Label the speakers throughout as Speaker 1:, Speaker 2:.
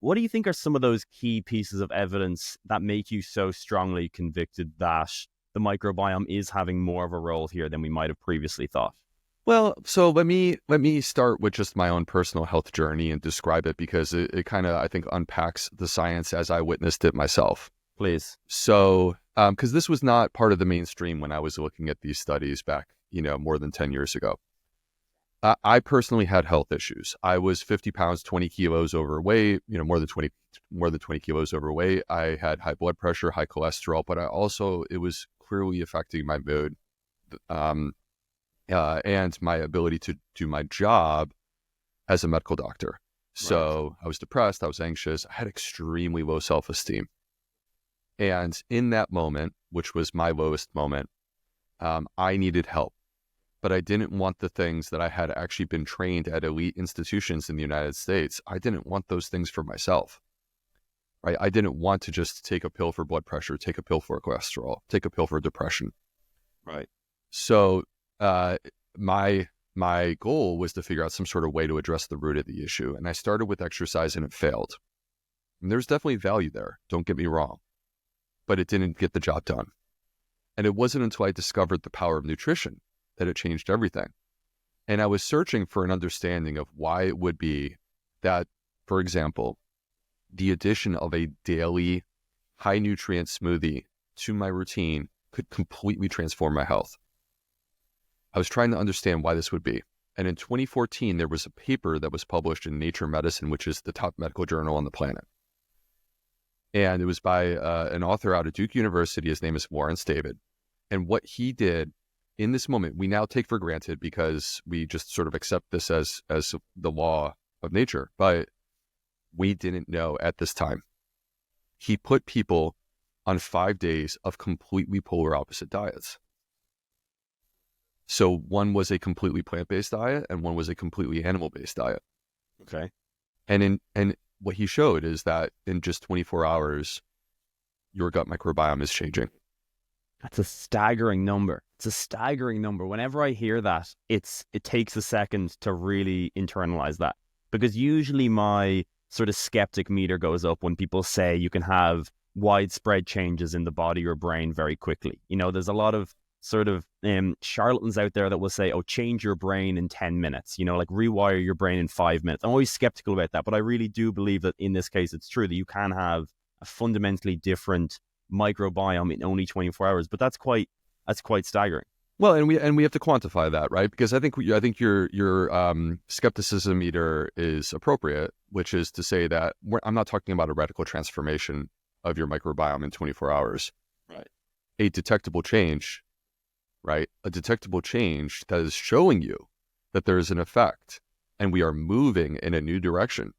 Speaker 1: What do you think are some of those key pieces of evidence that make you so strongly convicted that the microbiome is having more of a role here than we might have previously thought?
Speaker 2: Well, so let me start with just my own personal health journey and describe it because it kind of, I think, unpacks the science as I witnessed it myself.
Speaker 1: Please.
Speaker 2: So, because this was not part of the mainstream when I was looking at these studies back, more than 10 years ago. I personally had health issues. I was 50 pounds, 20 kilos overweight, more than 20 kilos overweight. I had high blood pressure, high cholesterol, but it was clearly affecting my mood. Um, and my ability to do my job as a medical doctor. So
Speaker 1: Right.
Speaker 2: I was depressed, I was anxious, I had extremely low self-esteem. And in that moment, which was my lowest moment, I needed help. But I didn't want the things that I had actually been trained at elite institutions in the United States. I didn't want those things for myself, right? I didn't want to just take a pill for blood pressure, take a pill for cholesterol, take a pill for depression.
Speaker 1: Right.
Speaker 2: So uh, my goal was to figure out some sort of way to address the root of the issue. And I started with exercise and it failed. And there's definitely value there, don't get me wrong, but it didn't get the job done. And it wasn't until I discovered the power of nutrition that it changed everything. And I was searching for an understanding of why it would be that, for example, the addition of a daily high nutrient smoothie to my routine could completely transform my health. I was trying to understand why this would be. And in 2014, there was a paper that was published in Nature Medicine, which is the top medical journal on the planet. And it was by an author out of Duke University. His name is Lawrence David. And what he did in this moment, we now take for granted because we just sort of accept this as the law of nature. But we didn't know at this time. He put people on 5 days of completely polar opposite diets. So one was a completely plant-based diet and one was a completely animal-based diet.
Speaker 1: Okay.
Speaker 2: And what he showed is that in just 24 hours, your gut microbiome is changing.
Speaker 1: That's a staggering number. It's a staggering number. Whenever I hear that, it takes a second to really internalize that. Because usually my sort of skeptic meter goes up when people say you can have widespread changes in the body or brain very quickly. There's a lot of sort of charlatans out there that will say, oh, change your brain in 10 minutes, like rewire your brain in 5 minutes. I'm always skeptical about that, but I really do believe that in this case, it's true that you can have a fundamentally different microbiome in only 24 hours, but that's quite staggering.
Speaker 2: Well, and we have to quantify that, right? Because I think your skepticism meter is appropriate, which is to say that I'm not talking about a radical transformation of your microbiome in 24 hours.
Speaker 1: Right.
Speaker 2: A detectable change, right? A detectable change that is showing you that there is an effect and we are moving in a new direction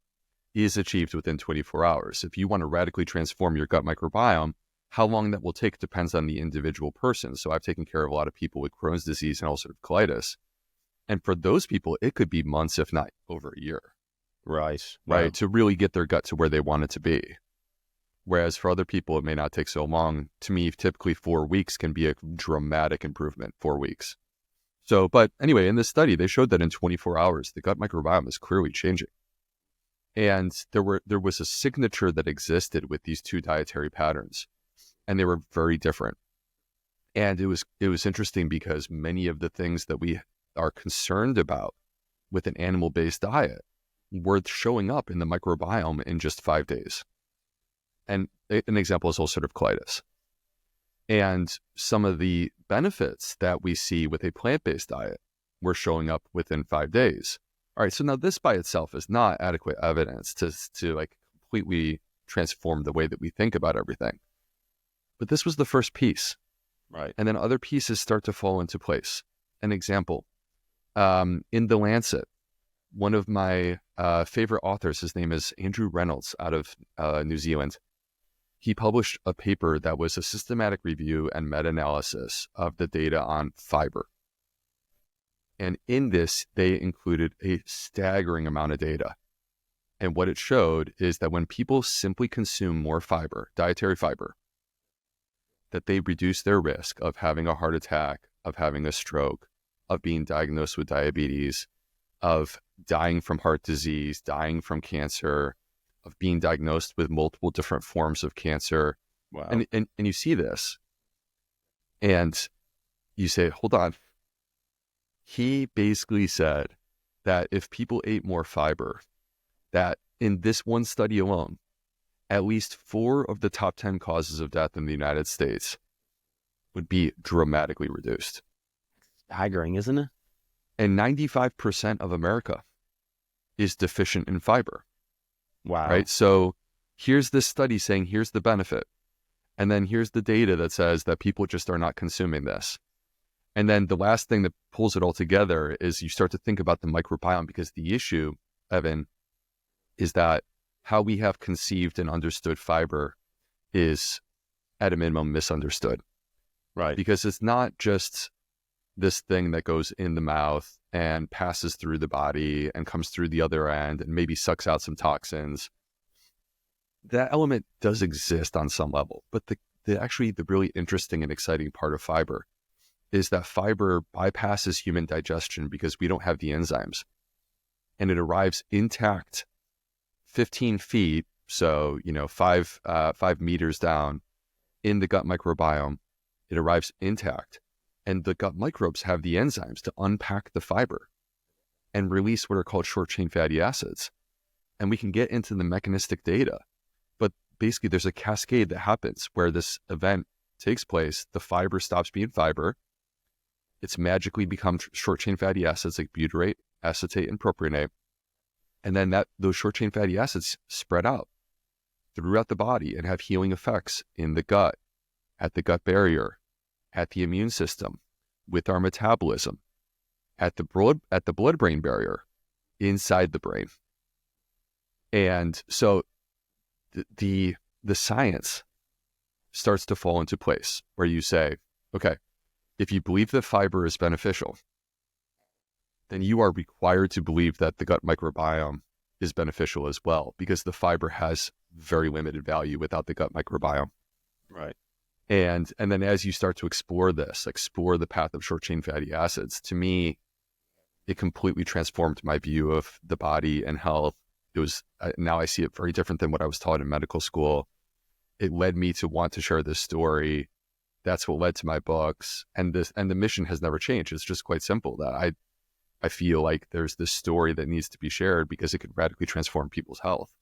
Speaker 2: is achieved within 24 hours. If you want to radically transform your gut microbiome, how long that will take depends on the individual person. So I've taken care of a lot of people with Crohn's disease and ulcerative colitis. And for those people, it could be months, if not over a year.
Speaker 1: Right.
Speaker 2: Right. To really get their gut to where they want it to be. Whereas for other people, it may not take so long. To me, typically 4 weeks can be a dramatic improvement, 4 weeks. So, but anyway, in this study, they showed that in 24 hours, the gut microbiome is clearly changing. And there was a signature that existed with these two dietary patterns, and they were very different. And it was interesting because many of the things that we are concerned about with an animal-based diet were showing up in the microbiome in just 5 days. And an example is ulcerative colitis. And some of the benefits that we see with a plant-based diet were showing up within 5 days. All right, so now this by itself is not adequate evidence to like completely transform the way that we think about everything. But this was the first piece.
Speaker 1: Right.
Speaker 2: And then other pieces start to fall into place. An example, in The Lancet, one of my favorite authors, his name is Andrew Reynolds out of New Zealand. He published a paper that was a systematic review and meta-analysis of the data on fiber. And in this, they included a staggering amount of data. And what it showed is that when people simply consume more fiber, dietary fiber, that they reduce their risk of having a heart attack, of having a stroke, of being diagnosed with diabetes, of dying from heart disease, dying from cancer, of being diagnosed with multiple different forms of cancer.
Speaker 1: Wow.
Speaker 2: And you see this and you say, hold on. He basically said that if people ate more fiber, that in this one study alone, at least 4 of the top 10 causes of death in the United States would be dramatically reduced.
Speaker 1: Staggering, isn't it?
Speaker 2: And 95% of America is deficient in fiber,
Speaker 1: Wow.
Speaker 2: right? So here's this study saying, here's the benefit. And then here's the data that says that people just are not consuming this. And then the last thing that pulls it all together is you start to think about the microbiome, because the issue, Evan, is that how we have conceived and understood fiber is at a minimum misunderstood.
Speaker 1: Right.
Speaker 2: Because it's not just this thing that goes in the mouth and passes through the body and comes through the other end and maybe sucks out some toxins. That element does exist on some level, but the really interesting and exciting part of fiber is that fiber bypasses human digestion because we don't have the enzymes, and it arrives intact 15 feet, so 5 meters down in the gut microbiome. It arrives intact, and the gut microbes have the enzymes to unpack the fiber and release what are called short chain fatty acids. And we can get into the mechanistic data, but basically there's a cascade that happens where this event takes place. The fiber stops being fiber. It's magically become short chain fatty acids like butyrate, acetate, and propionate. And then those short chain fatty acids spread out throughout the body and have healing effects in the gut, at the gut barrier, at the immune system, with our metabolism, at the blood-brain barrier, inside the brain. And so the science starts to fall into place where you say, okay, if you believe that fiber is beneficial, then you are required to believe that the gut microbiome is beneficial as well, because the fiber has very limited value without the gut microbiome.
Speaker 1: Right.
Speaker 2: And then as you start to explore the path of short chain fatty acids, to me, it completely transformed my view of the body and health. It was, now I see it very different than what I was taught in medical school. It led me to want to share this story. That's what led to my books. And the mission has never changed. It's just quite simple that I feel like there's this story that needs to be shared because it could radically transform people's health.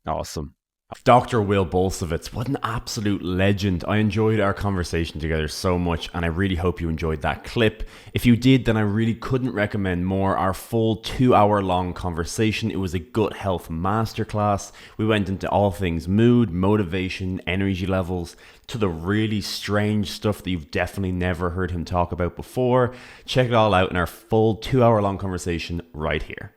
Speaker 1: Awesome.
Speaker 3: Dr. Will Bolsevitz, what an absolute legend. I enjoyed our conversation together so much, and I really hope you enjoyed that clip. If you did, then I really couldn't recommend more. Our full 2-hour long conversation, it was a gut health masterclass. We went into all things mood, motivation, energy levels, to the really strange stuff that you've definitely never heard him talk about before. Check it all out in our full 2-hour long conversation right here.